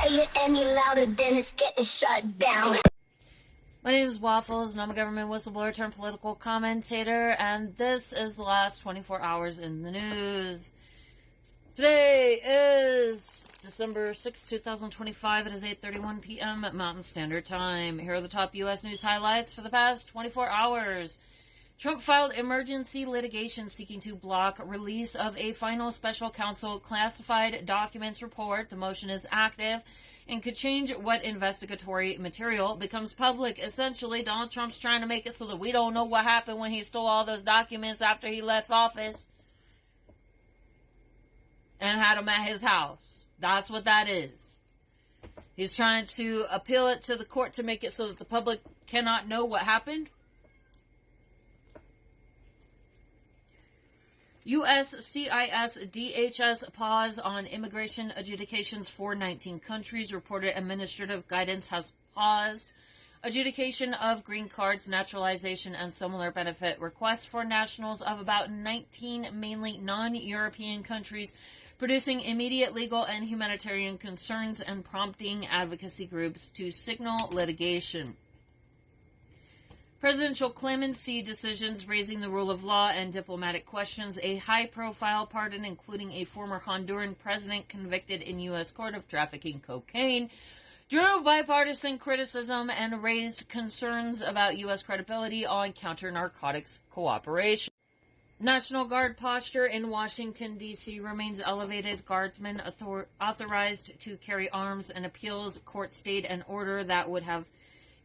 play it any louder, then it's getting shut down. My name is Waffles, and I'm a government whistleblower turned political commentator, and this is the last 24 hours in the news. Today is December 6, 2025. It is 8:31 p.m. at Mountain Standard Time. Here are the top U.S. news highlights for the past 24 hours. Trump filed emergency litigation seeking to block release of a final special counsel classified documents report. The motion is active and could change what investigatory material becomes public. Essentially, Donald Trump's trying to make it so that we don't know what happened when he stole all those documents after he left office and had them at his house. That's what that is. He's trying to appeal it to the court to make it so that the public cannot know what happened. U.S.CIS DHS pause on immigration adjudications for 19 countries. Reported administrative guidance has paused adjudication of green cards, naturalization, and similar benefit requests for nationals of about 19 mainly non-European countries, producing immediate legal and humanitarian concerns and prompting advocacy groups to signal litigation. Presidential clemency decisions raising the rule of law and diplomatic questions. A high-profile pardon, including a former Honduran president convicted in U.S. court of trafficking cocaine, drew bipartisan criticism and raised concerns about U.S. credibility on counter-narcotics cooperation. National Guard posture in Washington, D.C. remains elevated. Guardsmen authorized to carry arms. An appeals court stayed an order that would have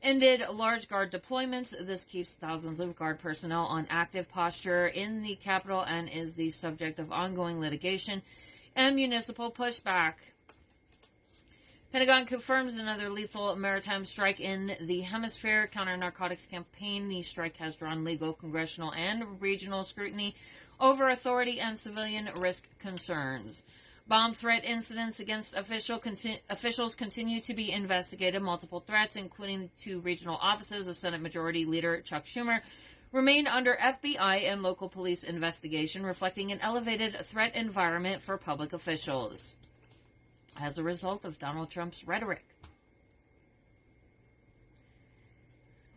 ended large Guard deployments. This keeps thousands of Guard personnel on active posture in the Capitol and is the subject of ongoing litigation and municipal pushback. Pentagon confirms another lethal maritime strike in the hemisphere. Counter-narcotics campaign. The strike has drawn legal, congressional, and regional scrutiny over authority and civilian risk concerns. Bomb threat incidents against officials continue to be investigated. Multiple threats, including to regional offices of Senate Majority Leader Chuck Schumer, remain under FBI and local police investigation, reflecting an elevated threat environment for public officials as a result of Donald Trump's rhetoric.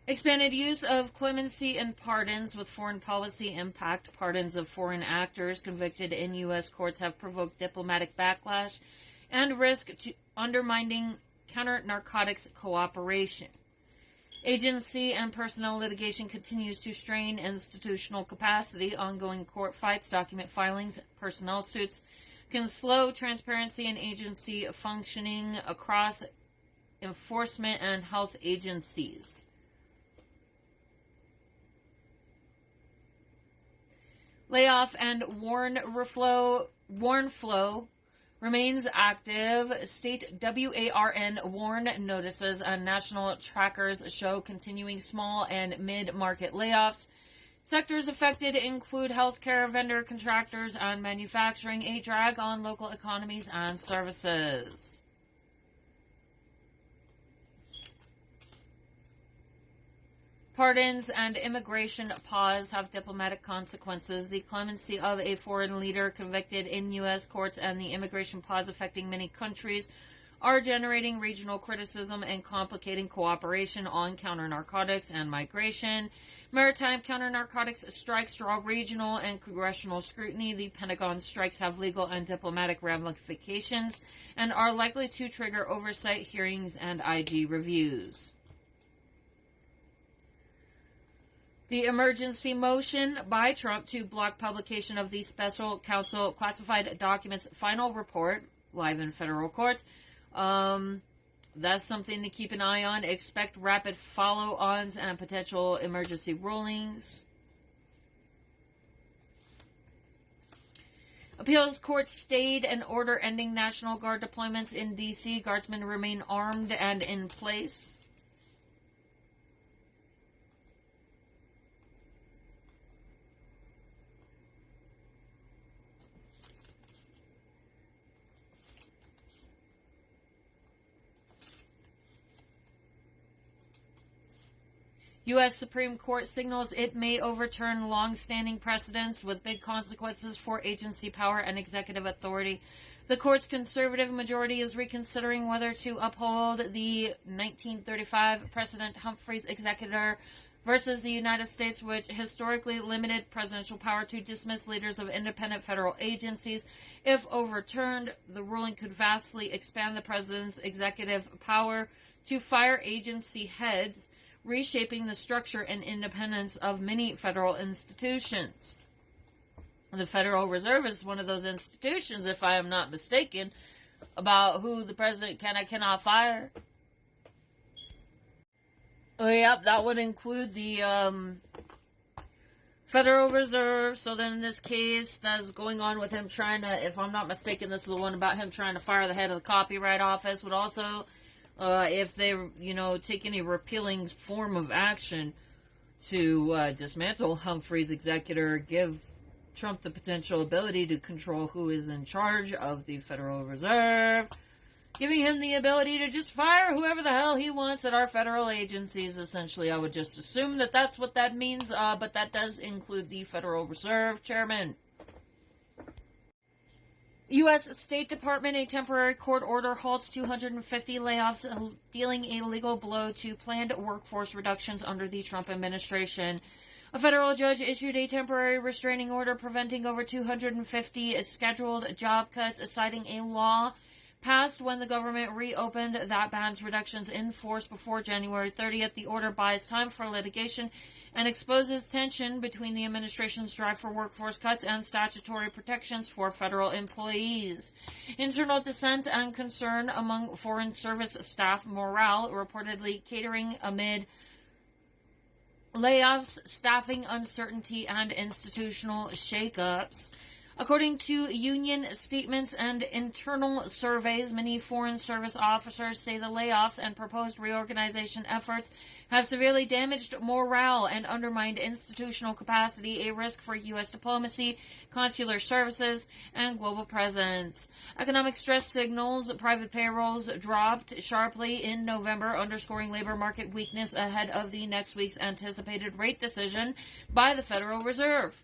Expanded use of clemency and pardons with foreign policy impact. Pardons of foreign actors convicted in U.S. courts have provoked diplomatic backlash and risk to undermining counter-narcotics cooperation. Agency and personnel litigation continues to strain institutional capacity. Ongoing court fights, document filings, personnel suits can slow transparency and agency functioning across enforcement and health agencies. Layoff and warn flow remains active. State WARN warn notices and national trackers show continuing small and mid-market layoffs. Sectors affected include healthcare, vendor contractors, and manufacturing, a drag on local economies and services. Pardons and immigration pause have diplomatic consequences. The clemency of a foreign leader convicted in U.S. courts and the immigration pause affecting many countries are generating regional criticism and complicating cooperation on counter-narcotics and migration. Maritime counter-narcotics strikes draw regional and congressional scrutiny. The Pentagon strikes have legal and diplomatic ramifications and are likely to trigger oversight hearings and IG reviews. The emergency motion by Trump to block publication of the special counsel classified documents final report live in federal court. That's something to keep an eye on. Expect rapid follow-ons and potential emergency rulings. Appeals court stayed an order ending National Guard deployments in D.C. Guardsmen remain armed and in place. U.S. Supreme Court signals it may overturn long-standing precedents with big consequences for agency power and executive authority. The court's conservative majority is reconsidering whether to uphold the 1935 precedent Humphrey's executor versus the United States, which historically limited presidential power to dismiss leaders of independent federal agencies. If overturned, the ruling could vastly expand the president's executive power to fire agency heads, reshaping the structure and independence of many federal institutions. The Federal Reserve is one of those institutions, if I am not mistaken, about who the president can and cannot fire. Oh, yep, that would include the Federal Reserve. So then in this case, that's going on with him trying to, if I'm not mistaken, this is the one about him trying to fire the head of the Copyright Office, would also, if they, take any repealing form of action to dismantle Humphrey's executor, give Trump the potential ability to control who is in charge of the Federal Reserve, giving him the ability to just fire whoever the hell he wants at our federal agencies. Essentially, I would just assume that that's what that means, but that does include the Federal Reserve Chairman. U.S. State Department, a temporary court order halts 250 layoffs, dealing a legal blow to planned workforce reductions under the Trump administration. A federal judge issued a temporary restraining order preventing over 250 scheduled job cuts, citing a law passed when the government reopened that bans reductions in force before January 30th. The order buys time for litigation and exposes tension between the administration's drive for workforce cuts and statutory protections for federal employees. Internal dissent and concern among Foreign Service staff morale reportedly catering amid layoffs, staffing uncertainty, and institutional shakeups. According to union statements and internal surveys, many Foreign Service officers say the layoffs and proposed reorganization efforts have severely damaged morale and undermined institutional capacity, a risk for U.S. diplomacy, consular services, and global presence. Economic stress signals, private payrolls dropped sharply in November, underscoring labor market weakness ahead of the next week's anticipated rate decision by the Federal Reserve.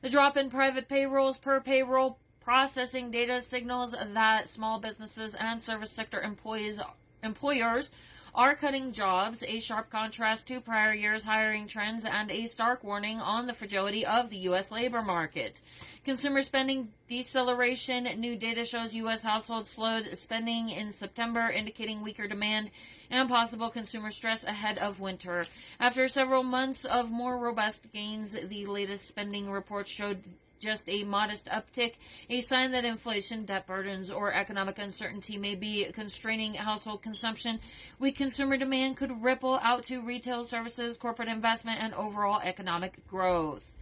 The drop in private payrolls per payroll processing data signals that small businesses and service sector employers are cutting jobs, a sharp contrast to prior years' hiring trends and a stark warning on the fragility of the U.S. labor market. Consumer spending deceleration. New data shows U.S. households slowed spending in September, indicating weaker demand and possible consumer stress ahead of winter. After several months of more robust gains, the latest spending report showed just a modest uptick, a sign that inflation, debt burdens, or economic uncertainty may be constraining household consumption. Weak consumer demand could ripple out to retail services, corporate investment, and overall economic growth.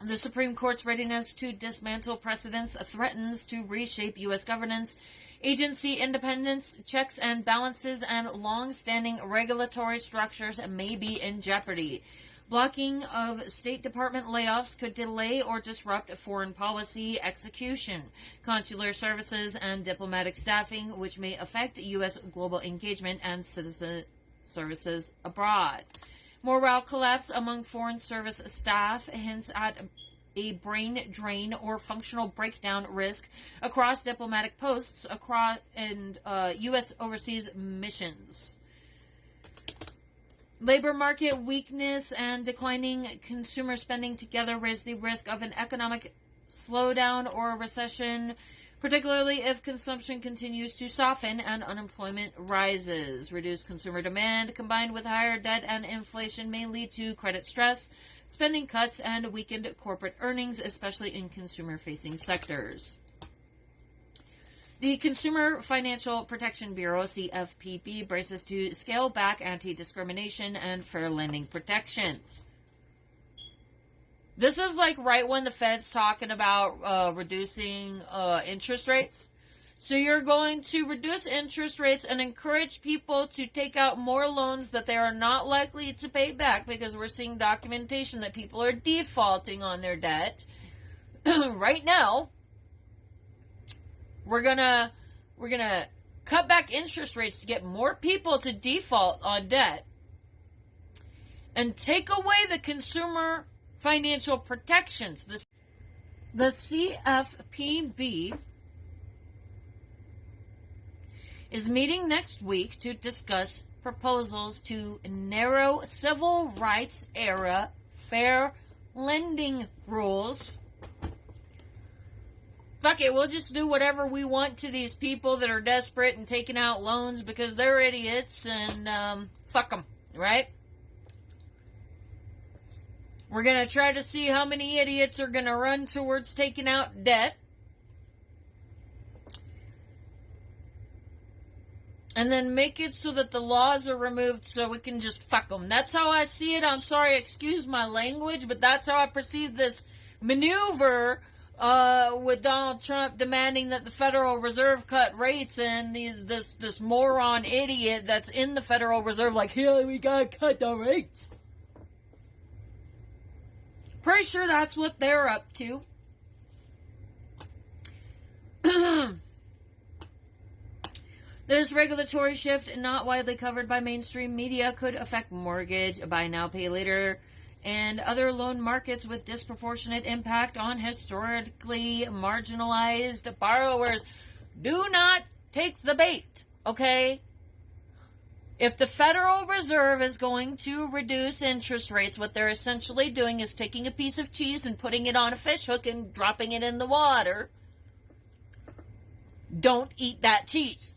The Supreme Court's readiness to dismantle precedents threatens to reshape U.S. governance. Agency independence, checks and balances, and long-standing regulatory structures may be in jeopardy. Blocking of State Department layoffs could delay or disrupt foreign policy execution, consular services, and diplomatic staffing, which may affect U.S. global engagement and citizen services abroad. Morale collapse among Foreign Service staff hints at a brain drain or functional breakdown risk across diplomatic posts and U.S. overseas missions. Labor market weakness and declining consumer spending together raise the risk of an economic slowdown or a recession, particularly if consumption continues to soften and unemployment rises. Reduced consumer demand combined with higher debt and inflation may lead to credit stress, spending cuts, and weakened corporate earnings, especially in consumer-facing sectors. The Consumer Financial Protection Bureau, CFPB, braces to scale back anti-discrimination and fair lending protections. This is like right when the Fed's talking about reducing interest rates. So you're going to reduce interest rates and encourage people to take out more loans that they are not likely to pay back, because we're seeing documentation that people are defaulting on their debt. Right now, we're gonna cut back interest rates to get more people to default on debt, and take away the consumer financial protections. The CFPB is meeting next week to discuss proposals to narrow civil rights era fair lending rules. Fuck it, we'll just do whatever we want to these people that are desperate and taking out loans because they're idiots, and fuck them, right? We're going to try to see how many idiots are going to run towards taking out debt. And then make it so that the laws are removed so we can just fuck them. That's how I see it. I'm sorry, excuse my language, but that's how I perceive this maneuver with Donald Trump demanding that the Federal Reserve cut rates, and this moron idiot that's in the Federal Reserve like, yeah, we gotta cut the rates. Pretty sure that's what they're up to. This regulatory shift, not widely covered by mainstream media, could affect mortgage, buy now, pay later, and other loan markets with disproportionate impact on historically marginalized borrowers. Do not take the bait, okay? If the Federal Reserve is going to reduce interest rates, what they're essentially doing is taking a piece of cheese and putting it on a fish hook and dropping it in the water. Don't eat that cheese.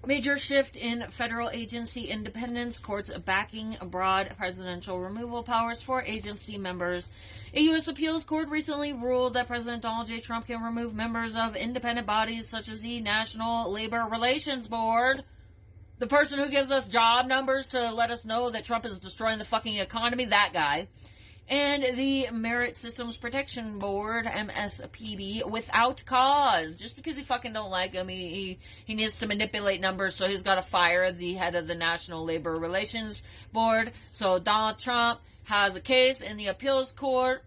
Major shift in federal agency independence, courts backing broad presidential removal powers for agency members. A U.S. appeals court recently ruled that President Donald J. Trump can remove members of independent bodies such as the National Labor Relations Board, the person who gives us job numbers to let us know that Trump is destroying the fucking economy, that guy, and the Merit Systems Protection Board, MSPB, without cause. Just because he fucking don't like him, he needs to manipulate numbers, so he's got to fire the head of the National Labor Relations Board. So Donald Trump has a case in the appeals court,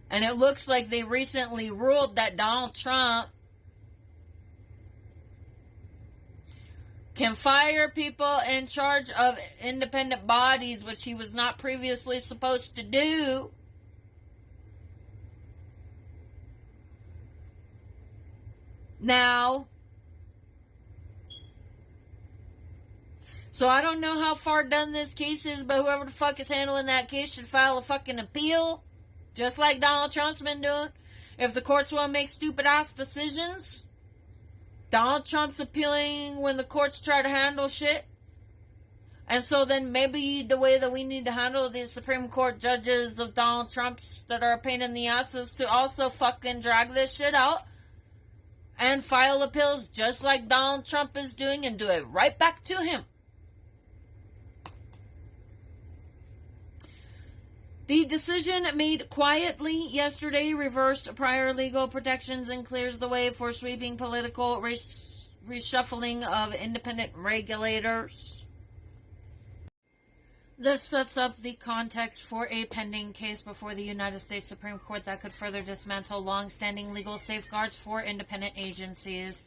and it looks like they recently ruled that Donald Trump can fire people in charge of independent bodies, which he was not previously supposed to do. Now, so I don't know how far done this case is, but whoever the fuck is handling that case should file a fucking appeal, just like Donald Trump's been doing. If the courts want to make stupid ass decisions, Donald Trump's appealing when the courts try to handle shit. And so then maybe the way that we need to handle the Supreme Court judges of Donald Trump's that are a pain in the ass is to also fucking drag this shit out and file appeals just like Donald Trump is doing and do it right back to him. The decision made quietly yesterday reversed prior legal protections and clears the way for sweeping political reshuffling of independent regulators. This sets up the context for a pending case before the United States Supreme Court that could further dismantle long-standing legal safeguards for independent agencies.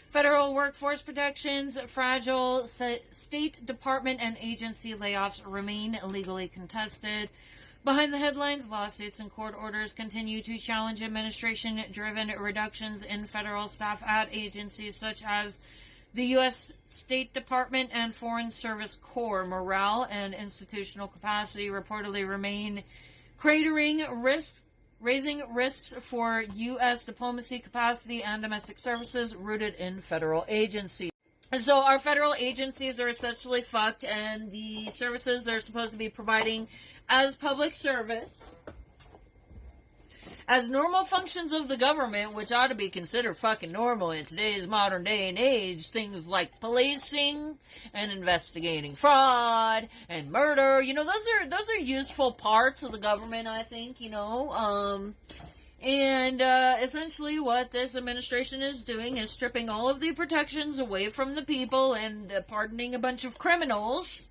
Federal workforce protections, fragile State Department and agency layoffs remain legally contested. Behind the headlines, lawsuits and court orders continue to challenge administration-driven reductions in federal staff at agencies such as the U.S. State Department and Foreign Service Corps. Morale and institutional capacity reportedly remain cratering, raising risks for U.S. diplomacy capacity and domestic services rooted in federal agencies. So our federal agencies are essentially fucked, and the services they're supposed to be providing as public service, as normal functions of the government, which ought to be considered fucking normal in today's modern day and age, things like policing and investigating fraud and murder, those are useful parts of the government, I think, and essentially what this administration is doing is stripping all of the protections away from the people and pardoning a bunch of criminals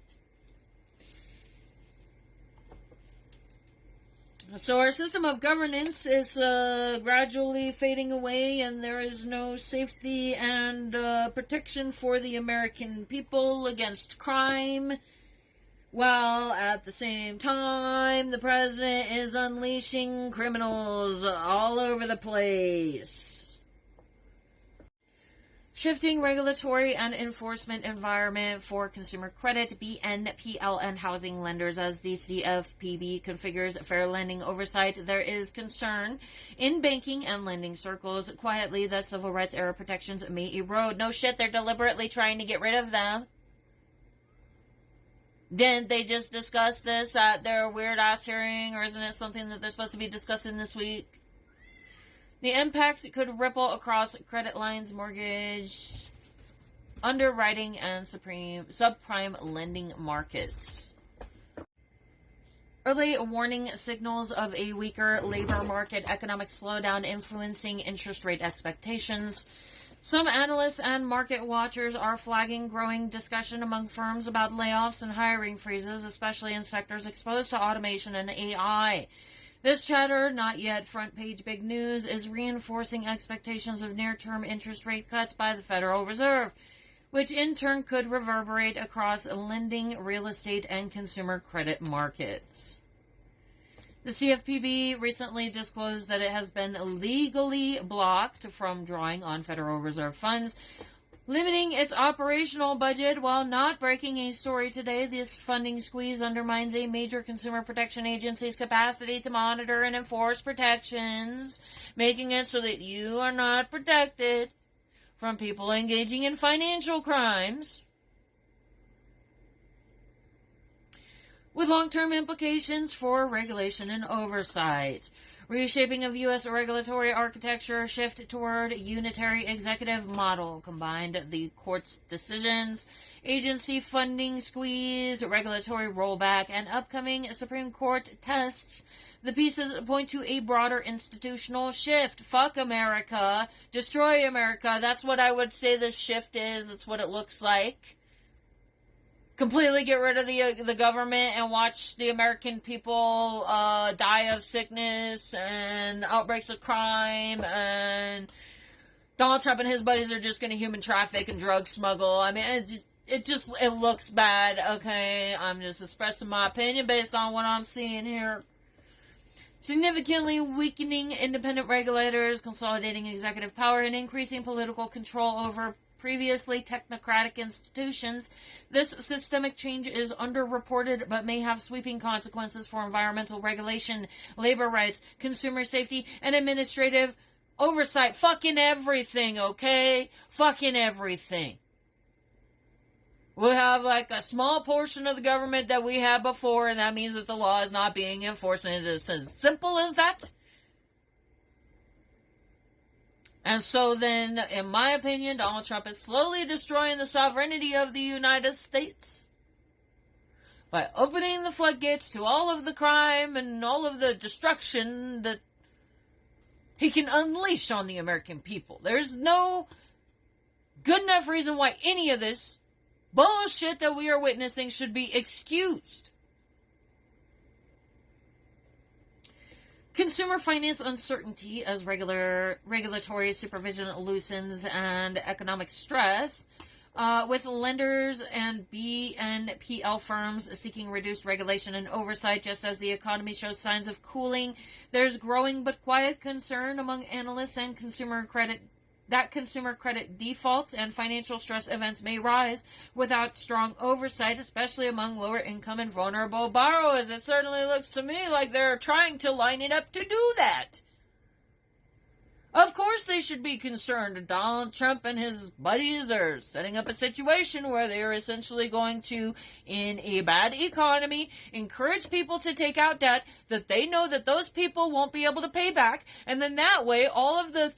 So our system of governance is gradually fading away, and there is no safety and protection for the American people against crime. While at the same time, the president is unleashing criminals all over the place. Shifting regulatory and enforcement environment for consumer credit, BNPL, and housing lenders as the CFPB configures fair lending oversight. There is concern in banking and lending circles quietly that civil rights era protections may erode. No shit, they're deliberately trying to get rid of them. Didn't they just discuss this at their weird-ass hearing, or isn't it something that they're supposed to be discussing this week? The impact could ripple across credit lines, mortgage, underwriting, and subprime lending markets. Early warning signals of a weaker labor market, economic slowdown influencing interest rate expectations. Some analysts and market watchers are flagging growing discussion among firms about layoffs and hiring freezes, especially in sectors exposed to automation and AI. This chatter, not yet front-page big news, is reinforcing expectations of near-term interest rate cuts by the Federal Reserve, which in turn could reverberate across lending, real estate, and consumer credit markets. The CFPB recently disclosed that it has been legally blocked from drawing on Federal Reserve funds, limiting its operational budget. While not breaking a story today, this funding squeeze undermines a major consumer protection agency's capacity to monitor and enforce protections, making it so that you are not protected from people engaging in financial crimes, with long-term implications for regulation and oversight. Reshaping of U.S. regulatory architecture, shift toward unitary executive model, combined the court's decisions, agency funding squeeze, regulatory rollback, and upcoming Supreme Court tests. The pieces point to a broader institutional shift. Fuck America. Destroy America. That's what I would say this shift is. That's what it looks like. Completely get rid of the government and watch the American people die of sickness and outbreaks of crime, and Donald Trump and his buddies are just going to human traffic and drug smuggle. I mean, it looks bad, okay? I'm just expressing my opinion based on what I'm seeing here. Significantly weakening independent regulators, consolidating executive power, and increasing political control over previously technocratic institutions. This systemic change is underreported but may have sweeping consequences for environmental regulation, labor rights, consumer safety, and administrative oversight. Fucking everything, okay? Fucking everything. We'll have like a small portion of the government that we had before, and that means that the law is not being enforced, and it is as simple as that. And so then, in my opinion, Donald Trump is slowly destroying the sovereignty of the United States by opening the floodgates to all of the crime and all of the destruction that he can unleash on the American people. There's no good enough reason why any of this bullshit that we are witnessing should be excused. Consumer finance uncertainty as regulatory supervision loosens and economic stress, with lenders and BNPL firms seeking reduced regulation and oversight just as the economy shows signs of cooling. There's growing but quiet concern among analysts and consumer credit defaults and financial stress events may rise without strong oversight, especially among lower income and vulnerable borrowers. It certainly looks to me like they're trying to line it up to do that. Of course they should be concerned. Donald Trump and his buddies are setting up a situation where they are essentially going to, in a bad economy, encourage people to take out debt that they know that those people won't be able to pay back, and then that way all of the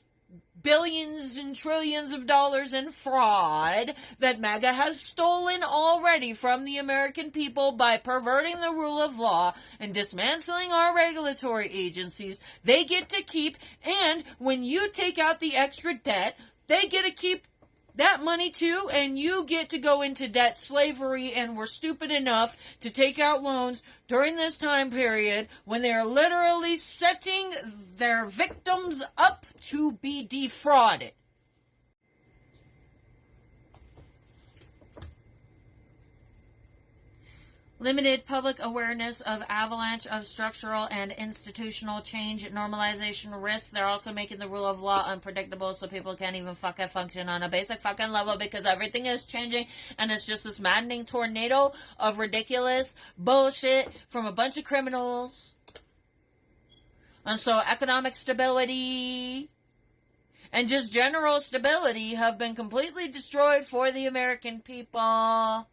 billions and trillions of dollars in fraud that MAGA has stolen already from the American people by perverting the rule of law and dismantling our regulatory agencies, they get to keep. And when you take out the extra debt, they get to keep that money too, and you get to go into debt slavery, and were stupid enough to take out loans during this time period when they're literally setting their victims up to be defrauded. Limited public awareness of avalanche of structural and institutional change normalization risks. They're also making the rule of law unpredictable, so people can't even fucking function on a basic fucking level because everything is changing, and it's just this maddening tornado of ridiculous bullshit from a bunch of criminals. And so economic stability and just general stability have been completely destroyed for the American people.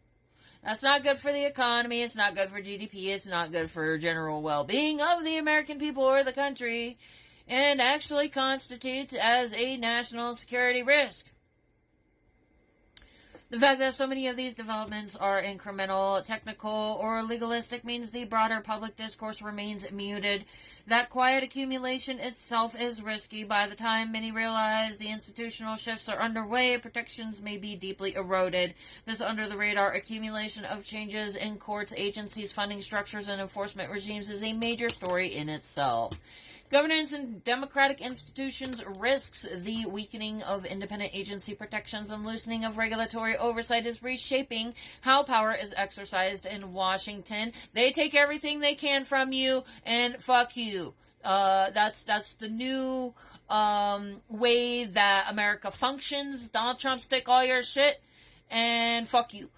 That's not good for the economy, it's not good for GDP, it's not good for general well-being of the American people or the country, and actually constitutes as a national security risk. The fact that so many of these developments are incremental, technical, or legalistic means the broader public discourse remains muted. That quiet accumulation itself is risky. By the time many realize the institutional shifts are underway, protections may be deeply eroded. This under-the-radar accumulation of changes in courts, agencies, funding structures, and enforcement regimes is a major story in itself. Governance and democratic institutions risks the weakening of independent agency protections and loosening of regulatory oversight is reshaping how power is exercised in Washington. They take everything they can from you and fuck you. That's the new way that America functions. Donald Trump, take all your shit and fuck you.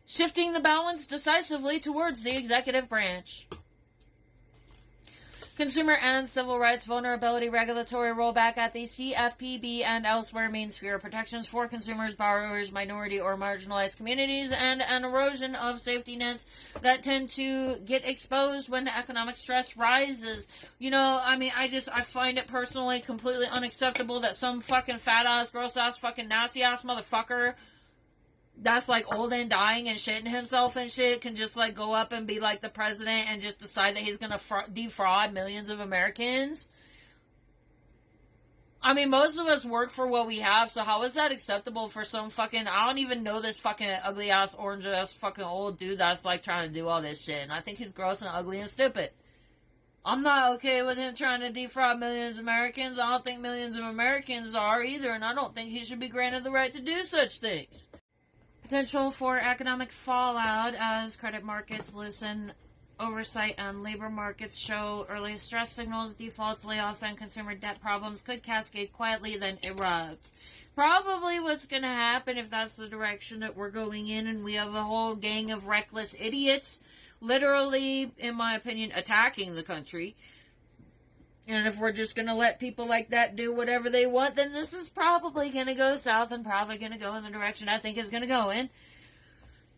Shifting the balance decisively towards the executive branch. Consumer and civil rights vulnerability regulatory rollback at the CFPB and elsewhere means fewer protections for consumers, borrowers, minority or marginalized communities, and an erosion of safety nets that tend to get exposed when economic stress rises. You know, I mean, I find it personally completely unacceptable that some fucking fat-ass, gross-ass, fucking nasty-ass motherfucker that's like old and dying and shitting himself and shit can just like go up and be like the president and just decide that he's gonna defraud millions of Americans. I mean, most of us work for what we have, so how is that acceptable for some fucking, I don't even know this fucking ugly ass, orange ass fucking old dude that's like trying to do all this shit, and I think he's gross and ugly and stupid. I'm not okay with him trying to defraud millions of Americans. I don't think millions of Americans are either, and I don't think he should be granted the right to do such things. Potential for economic fallout as credit markets loosen, oversight and labor markets show early stress signals, defaults, layoffs, and consumer debt problems could cascade quietly, then erupt. Probably what's going to happen if that's the direction that we're going in, and we have a whole gang of reckless idiots literally, in my opinion, attacking the country. And if we're just going to let people like that do whatever they want, then this is probably going to go south and probably going to go in the direction I think it's going to go in.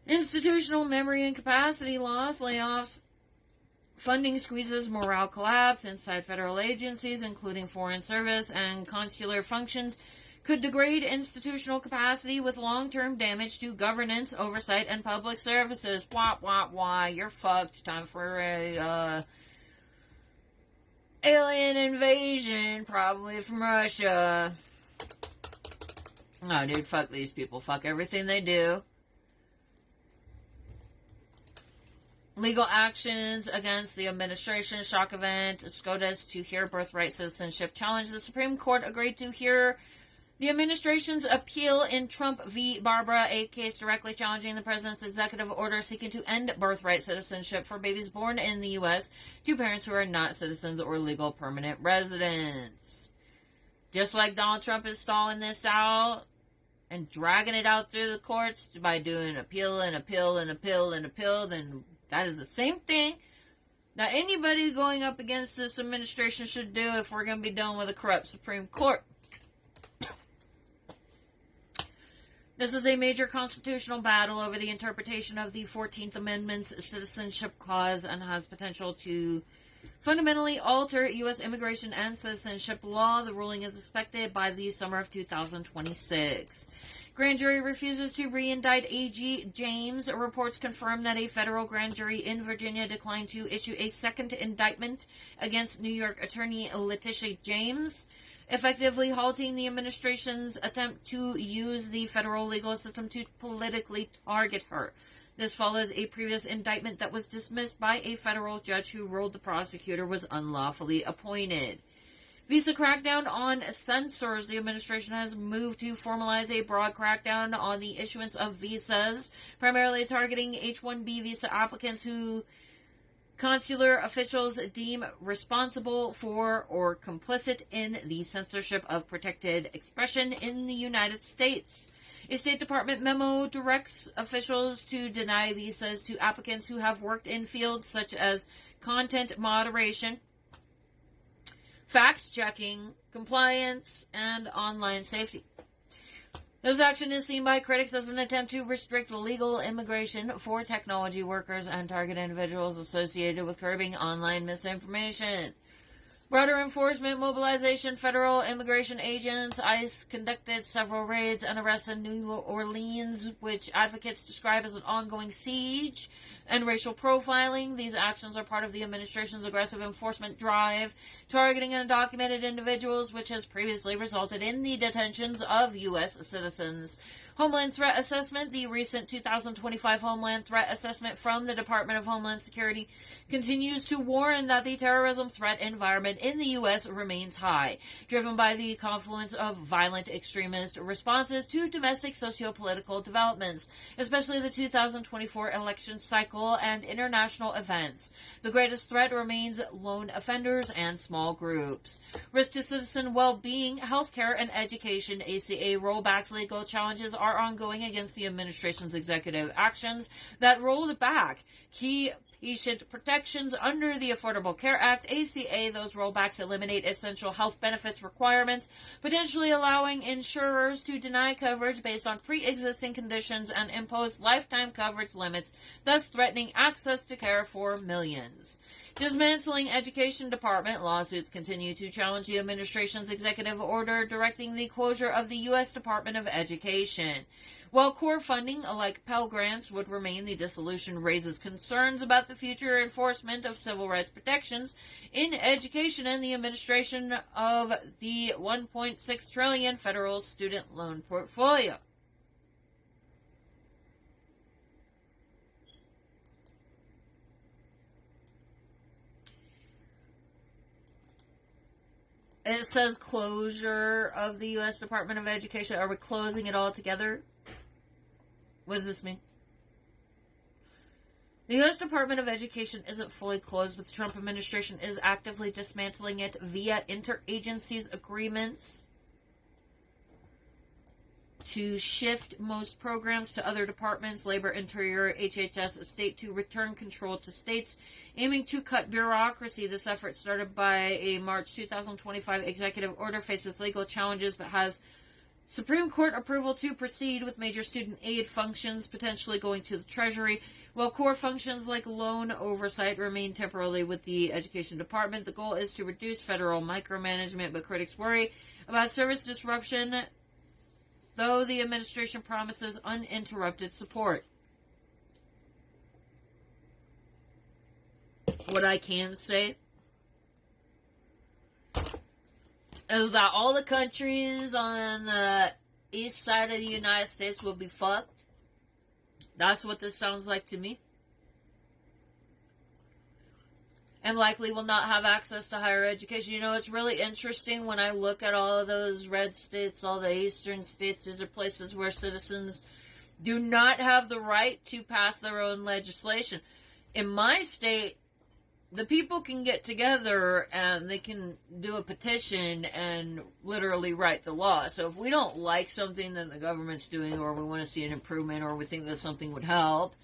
Institutional memory and capacity loss, layoffs, funding squeezes, morale collapse inside federal agencies, including foreign service and consular functions, could degrade institutional capacity with long-term damage to governance, oversight, and public services. Wah, wah, wah. You're fucked. Time for a, alien invasion, probably from Russia. Oh, dude, fuck these people. Fuck everything they do. Legal actions against the administration. Shock event. SCOTUS to hear birthright citizenship challenge. The Supreme Court agreed to hear the administration's appeal in Trump v. Barbara, a case directly challenging the president's executive order seeking to end birthright citizenship for babies born in the U.S. to parents who are not citizens or legal permanent residents. Just like Donald Trump is stalling this out and dragging it out through the courts by doing appeal and appeal and appeal and appeal, then that is the same thing that anybody going up against this administration should do if we're going to be dealing with a corrupt Supreme Court. This is a major constitutional battle over the interpretation of the 14th Amendment's Citizenship Clause and has potential to fundamentally alter U.S. immigration and citizenship law. The ruling is expected by the summer of 2026. Grand jury refuses to re-indict A.G. James. Reports confirm that a federal grand jury in Virginia declined to issue a second indictment against New York attorney Letitia James. effectively halting the administration's attempt to use the federal legal system to politically target her. This follows a previous indictment that was dismissed by a federal judge who ruled the prosecutor was unlawfully appointed. Visa crackdown on censors. The administration has moved to formalize a broad crackdown on the issuance of visas, primarily targeting H-1B visa applicants who consular officials deem responsible for or complicit in the censorship of protected expression in the United States. A State Department memo directs officials to deny visas to applicants who have worked in fields such as content moderation, fact-checking, compliance, and online safety. This action is seen by critics as an attempt to restrict legal immigration for technology workers and target individuals associated with curbing online misinformation. Broader enforcement mobilization. Federal immigration agents, ICE, conducted several raids and arrests in New Orleans, which advocates describe as an ongoing siege and racial profiling. These actions are part of the administration's aggressive enforcement drive, targeting undocumented individuals, which has previously resulted in the detentions of U.S. citizens. Homeland Threat Assessment. The recent 2025 Homeland Threat Assessment from the Department of Homeland Security continues to warn that the terrorism threat environment in the U.S. remains high, driven by the confluence of violent extremist responses to domestic socio-political developments, especially the 2024 election cycle and international events. The greatest threat remains lone offenders and small groups. Risk to citizen well-being, healthcare, and education. ACA rollbacks. Legal challenges are ongoing against the administration's executive actions that rolled back key patient protections under the Affordable Care Act. ACA, those rollbacks eliminate essential health benefits requirements, potentially allowing insurers to deny coverage based on pre-existing conditions and impose lifetime coverage limits, thus threatening access to care for millions. Dismantling Education Department. Lawsuits continue to challenge the administration's executive order directing the closure of the U.S. Department of Education. While core funding, like Pell Grants, would remain, the dissolution raises concerns about the future enforcement of civil rights protections in education and the administration of the $1.6 trillion federal student loan portfolio. It says closure of the U.S. Department of Education. Are we closing it all together? What does this mean? The U.S. Department of Education isn't fully closed, but the Trump administration is actively dismantling it via interagencies agreements to shift most programs to other departments, Labor, Interior, HHS, State, to return control to states, aiming to cut bureaucracy. This effort, started by a March 2025 executive order, faces legal challenges but has Supreme Court approval to proceed with major student aid functions potentially going to the Treasury, while core functions like loan oversight remain temporarily with the Education Department. The goal is to reduce federal micromanagement, but critics worry about service disruption, though the administration promises uninterrupted support. What I can say is that all the countries on the east side of the United States will be fucked. That's what this sounds like to me. And likely will not have access to higher education. You know, it's really interesting when I look at all of those red states, all the eastern states. These are places where citizens do not have the right to pass their own legislation. In my state, the people can get together and they can do a petition and literally write the law. So if we don't like something that the government's doing, or we want to see an improvement, or we think that something would help,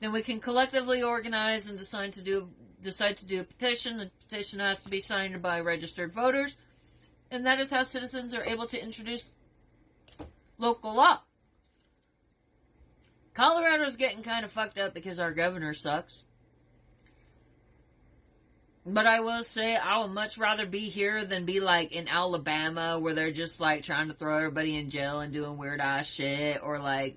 then we can collectively organize and decide to do a petition. The petition has to be signed by registered voters, and that is how citizens are able to introduce local law. Colorado's getting kind of fucked up because our governor sucks. But I will say, I would much rather be here than be like in Alabama, where they're just like trying to throw everybody in jail and doing weird ass shit, or like,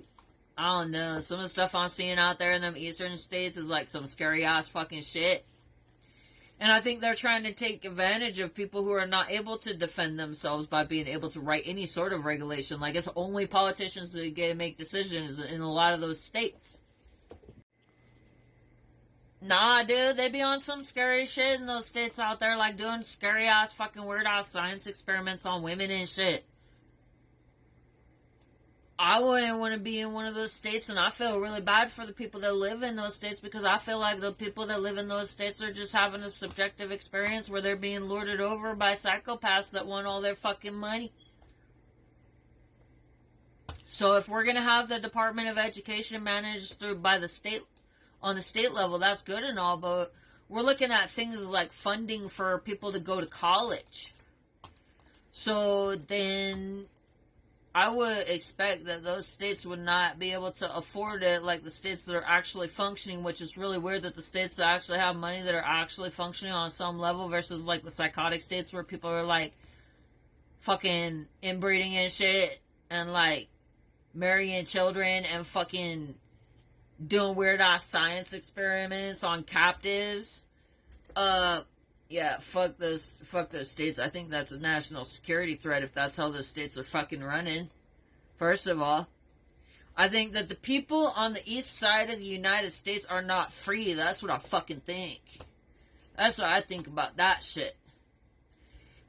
I don't know, some of the stuff I'm seeing out there in them eastern states is like some scary ass fucking shit. And I think they're trying to take advantage of people who are not able to defend themselves by being able to write any sort of regulation. Like, it's only politicians that get to make decisions in a lot of those states. Nah, dude, they be on some scary shit in those states out there, like doing scary ass fucking weird ass science experiments on women and shit. I wouldn't want to be in one of those states, and I feel really bad for the people that live in those states, because I feel like the people that live in those states are just having a subjective experience where they're being lorded over by psychopaths that want all their fucking money. So if we're going to have the Department of Education managed through by the state, on the state level, that's good and all, but we're looking at things like funding for people to go to college. So then I would expect that those states would not be able to afford it like the states that are actually functioning, which is really weird that the states that actually have money that are actually functioning on some level versus like the psychotic states where people are like fucking inbreeding and shit and like marrying children and fucking doing weird ass science experiments on captives. Yeah, fuck those states. I think that's a national security threat if that's how those states are fucking running. First of all, I think that the people on the east side of the United States are not free. That's what I fucking think. That's what I think about that shit.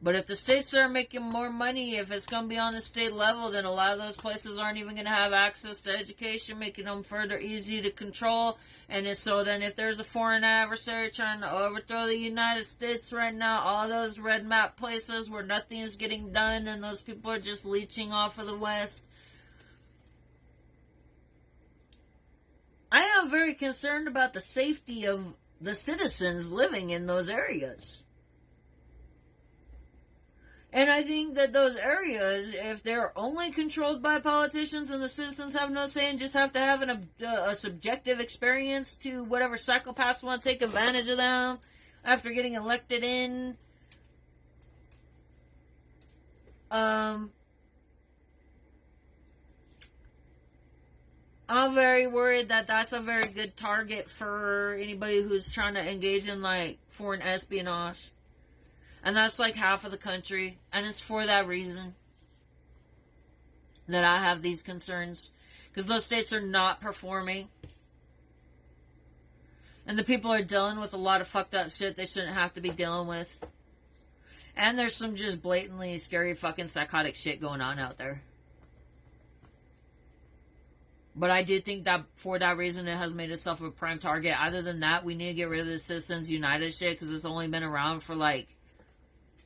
But if the states are making more money, if it's going to be on the state level, then a lot of those places aren't even going to have access to education, making them further easy to control. And so then if there's a foreign adversary trying to overthrow the United States right now, all those red map places where nothing is getting done and those people are just leeching off of the West. I am very concerned about the safety of the citizens living in those areas. And I think that those areas, if they're only controlled by politicians and the citizens have no say and just have to have a subjective experience to whatever psychopaths want to take advantage of them after getting elected in, I'm very worried that that's a very good target for anybody who's trying to engage in, like, foreign espionage. And that's like half of the country. And it's for that reason that I have these concerns. Because those states are not performing. And the people are dealing with a lot of fucked up shit they shouldn't have to be dealing with. And there's some just blatantly scary fucking psychotic shit going on out there. But I do think that for that reason it has made itself a prime target. Other than that, we need to get rid of the Citizens United shit. Because it's only been around for like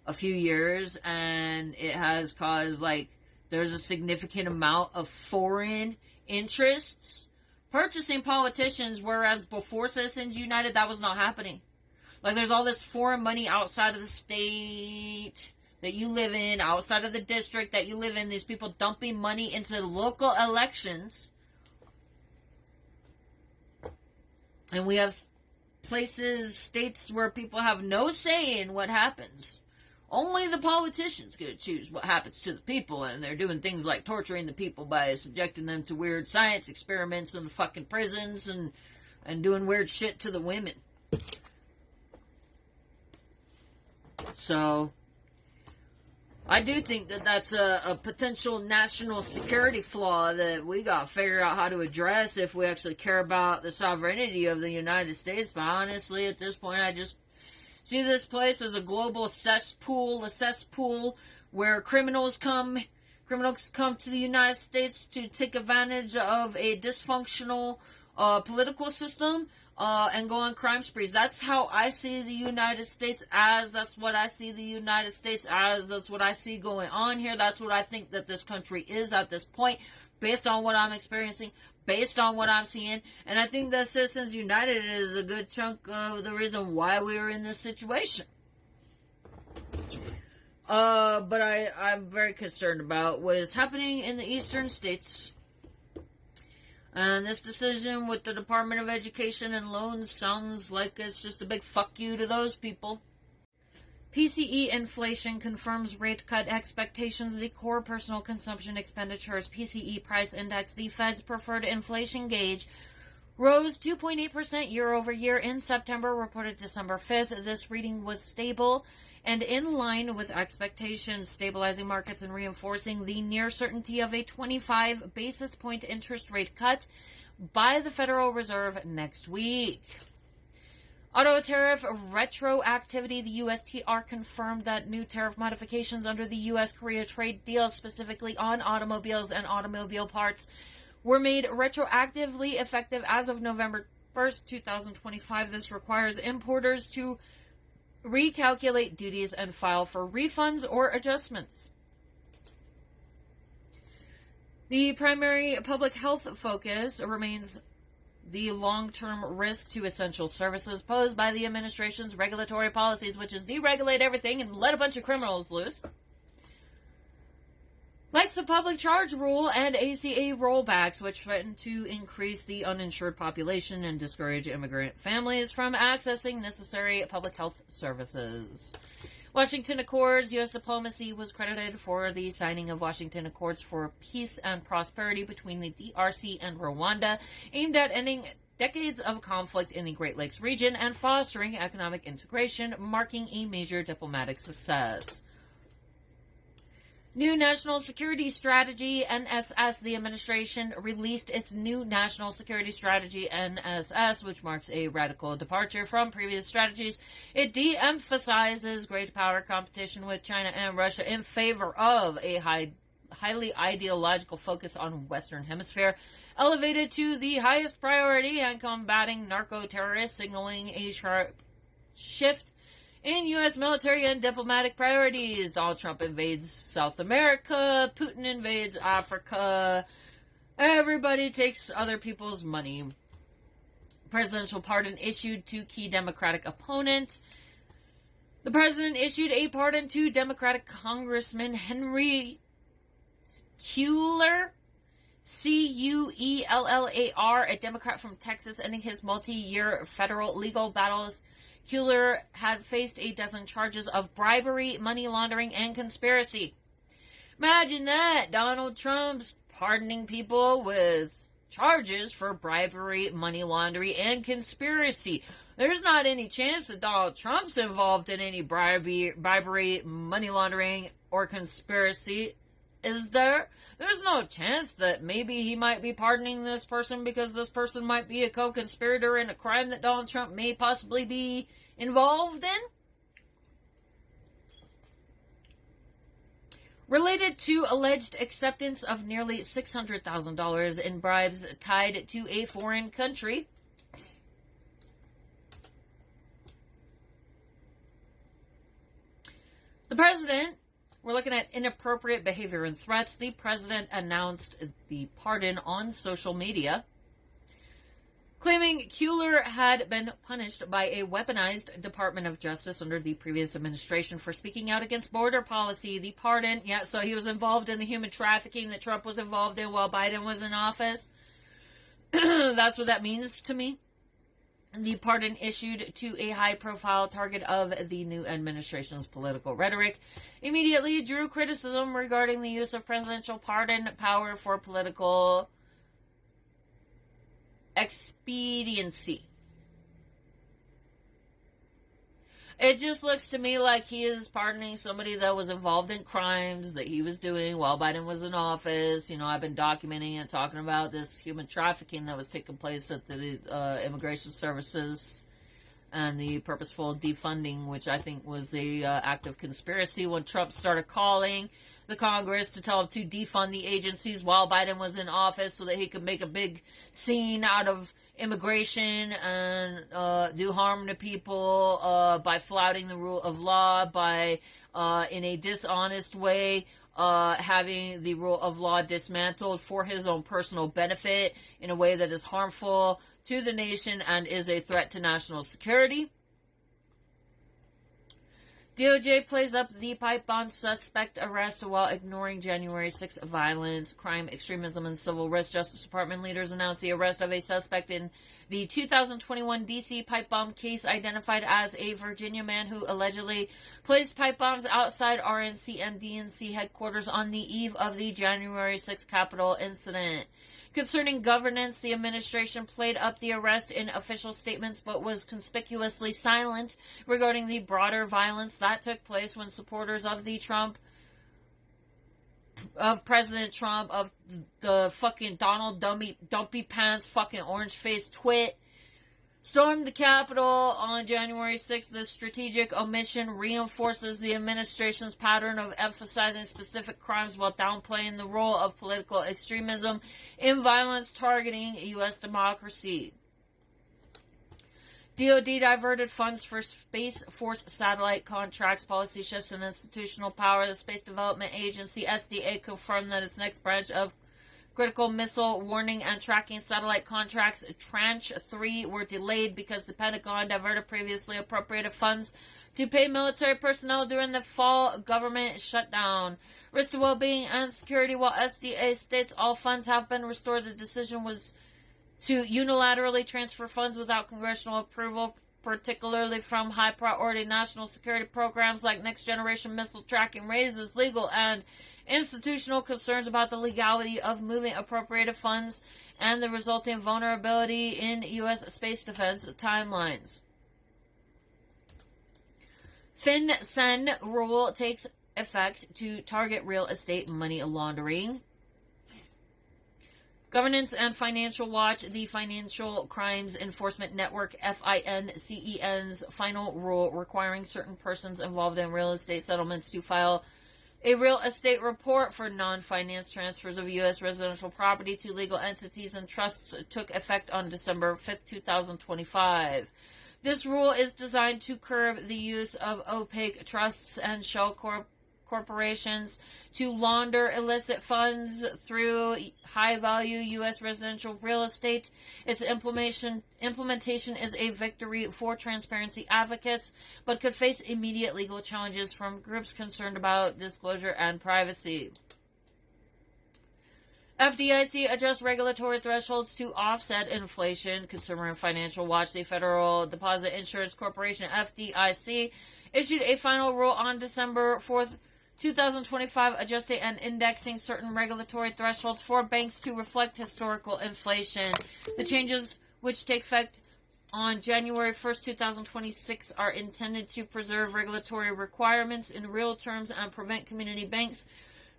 a few years, and it has caused, like, there's a significant amount of foreign interests purchasing politicians, whereas before Citizens United, that was not happening. Like, there's all this foreign money outside of the state that you live in, outside of the district that you live in, these people dumping money into local elections, and we have places, states where people have no say in what happens. Only the politicians get to choose what happens to the people, and they're doing things like torturing the people by subjecting them to weird science experiments in the fucking prisons and doing weird shit to the women. So, I do think that that's a potential national security flaw that we gotta figure out how to address if we actually care about the sovereignty of the United States. But honestly, at this point, I just see this place as a global cesspool, where criminals come to the United States to take advantage of a dysfunctional political system and go on crime sprees. That's how I see the United States as. That's what I see the United States as. That's what I see going on here. That's what I think that this country is at this point, based on what I'm experiencing, based on what I'm seeing. And I think that Citizens United is a good chunk of the reason why we are in this situation. But I'm very concerned about what is happening in the eastern states. And this decision with the Department of Education and Loans sounds like it's just a big fuck you to those people. PCE inflation confirms rate cut expectations. The core personal consumption expenditures PCE price index, the Fed's preferred inflation gauge, rose 2.8% year over year in September, reported December 5th. This reading was stable and in line with expectations, stabilizing markets and reinforcing the near certainty of a 25 basis point interest rate cut by the Federal Reserve next week. Auto tariff retroactivity. The USTR confirmed that new tariff modifications under the U.S.-Korea trade deal, specifically on automobiles and automobile parts, were made retroactively effective as of November 1st, 2025. This requires importers to recalculate duties and file for refunds or adjustments. The primary public health focus remains the long-term risk to essential services posed by the administration's regulatory policies, which is deregulate everything and let a bunch of criminals loose, like the public charge rule and ACA rollbacks, which threaten to increase the uninsured population and discourage immigrant families from accessing necessary public health services. Washington Accords. U.S. diplomacy was credited for the signing of Washington Accords for peace and prosperity between the DRC and Rwanda, aimed at ending decades of conflict in the Great Lakes region and fostering economic integration, marking a major diplomatic success. New National Security Strategy, NSS. The administration released its new National Security Strategy, NSS, which marks a radical departure from previous strategies. It de-emphasizes great power competition with China and Russia in favor of a highly ideological focus on Western Hemisphere, elevated to the highest priority and combating narco-terrorists, signaling a sharp shift in U.S. military and diplomatic priorities. Donald Trump invades South America. Putin invades Africa. Everybody takes other people's money. Presidential pardon issued to key Democratic opponent. The president issued a pardon to Democratic Congressman Henry Cuellar, Cuellar, a Democrat from Texas, ending his multi-year federal legal battles. Cuellar had faced a dozen charges of bribery, money laundering, and conspiracy. Imagine that. Donald Trump's pardoning people with charges for bribery, money laundering, and conspiracy. There's not any chance that Donald Trump's involved in any bribery, money laundering, or conspiracy, is there? There's no chance that maybe he might be pardoning this person because this person might be a co-conspirator in a crime that Donald Trump may possibly be involved in? Related to alleged acceptance of nearly $600,000 in bribes tied to a foreign country, the president, we're looking at inappropriate behavior and threats. The president announced the pardon on social media, claiming Cuellar had been punished by a weaponized Department of Justice under the previous administration for speaking out against border policy. The pardon, so he was involved in the human trafficking that Trump was involved in while Biden was in office. That's what that means to me. The pardon issued to a high-profile target of the new administration's political rhetoric immediately drew criticism regarding the use of presidential pardon power for political expediency. It just looks to me like he is pardoning somebody that was involved in crimes that he was doing while Biden was in office. I've been documenting and talking about this human trafficking that was taking place at the immigration services and the purposeful defunding, which I think was a act of conspiracy when Trump started calling the Congress to tell him to defund the agencies while Biden was in office so that he could make a big scene out of immigration and do harm to people by flouting the rule of law, by in a dishonest way having the rule of law dismantled for his own personal benefit in a way that is harmful to the nation and is a threat to national security. DOJ plays up the pipe bomb suspect arrest while ignoring January 6th violence, crime, extremism, and civil risk. Justice Department leaders announced the arrest of a suspect in the 2021 D.C. pipe bomb case identified as a Virginia man who allegedly placed pipe bombs outside RNC and DNC headquarters on the eve of the January 6th Capitol incident. Concerning governance, the administration played up the arrest in official statements but was conspicuously silent regarding the broader violence that took place when supporters of President Trump, of the fucking Donald Dumpy Pants, fucking orange face twit, stormed the Capitol on January 6th. This strategic omission reinforces the administration's pattern of emphasizing specific crimes while downplaying the role of political extremism in violence targeting U.S. democracy. DoD diverted funds for Space Force satellite contracts, policy shifts, and institutional power. The Space Development Agency, SDA, confirmed that its next branch of critical missile warning and tracking satellite contracts, Tranche 3, were delayed because the Pentagon diverted previously appropriated funds to pay military personnel during the fall government shutdown. Risk to well-being and security. While SDA states all funds have been restored, the decision was to unilaterally transfer funds without congressional approval, particularly from high-priority national security programs like next-generation missile tracking, raises legal and institutional concerns about the legality of moving appropriated funds and the resulting vulnerability in U.S. space defense timelines. FinCEN rule takes effect to target real estate money laundering. Governance and Financial Watch, the Financial Crimes Enforcement Network, FINCEN's final rule requiring certain persons involved in real estate settlements to file a real estate report for non-finance transfers of U.S. residential property to legal entities and trusts took effect on December 5, 2025. This rule is designed to curb the use of opaque trusts and shell corporations to launder illicit funds through high-value U.S. residential real estate. Its implementation is a victory for transparency advocates, but could face immediate legal challenges from groups concerned about disclosure and privacy. FDIC adjusts regulatory thresholds to offset inflation. Consumer and Financial Watch, the Federal Deposit Insurance Corporation, FDIC, issued a final rule on December 4th, 2025, adjusting and indexing certain regulatory thresholds for banks to reflect historical inflation. The changes, which take effect on January 1st, 2026, are intended to preserve regulatory requirements in real terms and prevent community banks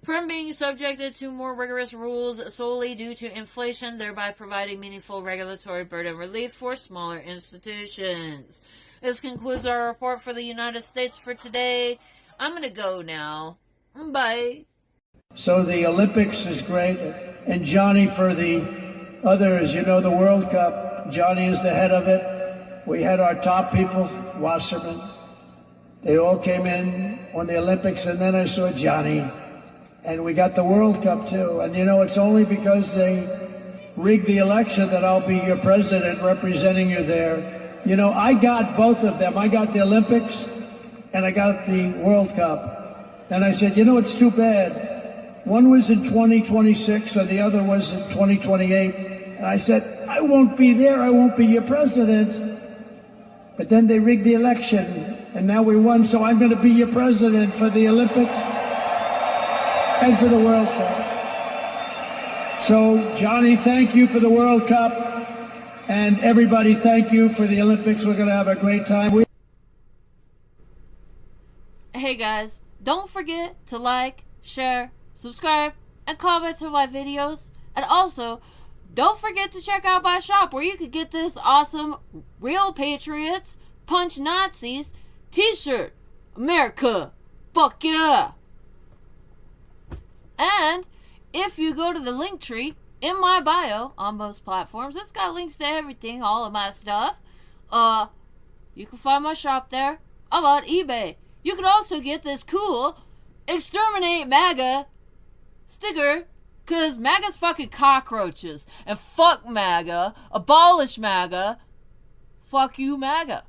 from being subjected to more rigorous rules solely due to inflation, thereby providing meaningful regulatory burden relief for smaller institutions. This concludes our report for the United States for today. I'm going to go now. Bye. So the Olympics is great. And Johnny, for the others, you know, the World Cup, Johnny is the head of it. We had our top people, Wasserman. They all came in on the Olympics, and then I saw Johnny. And we got the World Cup, too. And, you know, it's only because they rigged the election that I'll be your president representing you there. You know, I got both of them. I got the Olympics and I got the World Cup. And I said, you know, it's too bad. One was in 2026 and the other was in 2028. And I said, I won't be there. I won't be your president. But then they rigged the election and now we won. So I'm going to be your president for the Olympics and for the World Cup. So, Johnny, thank you for the World Cup. And everybody, thank you for the Olympics. We're going to have a great time. Hey guys, don't forget to like, share, subscribe, and comment to my videos. And also, don't forget to check out my shop where you could get this awesome Real Patriots Punch Nazis t-shirt. America, fuck yeah! And if you go to the link tree in my bio on most platforms, it's got links to everything, all of my stuff. You can find my shop there. I'm on eBay. You can also get this cool Exterminate MAGA sticker, because MAGA's fucking cockroaches. And fuck MAGA, abolish MAGA, fuck you MAGA.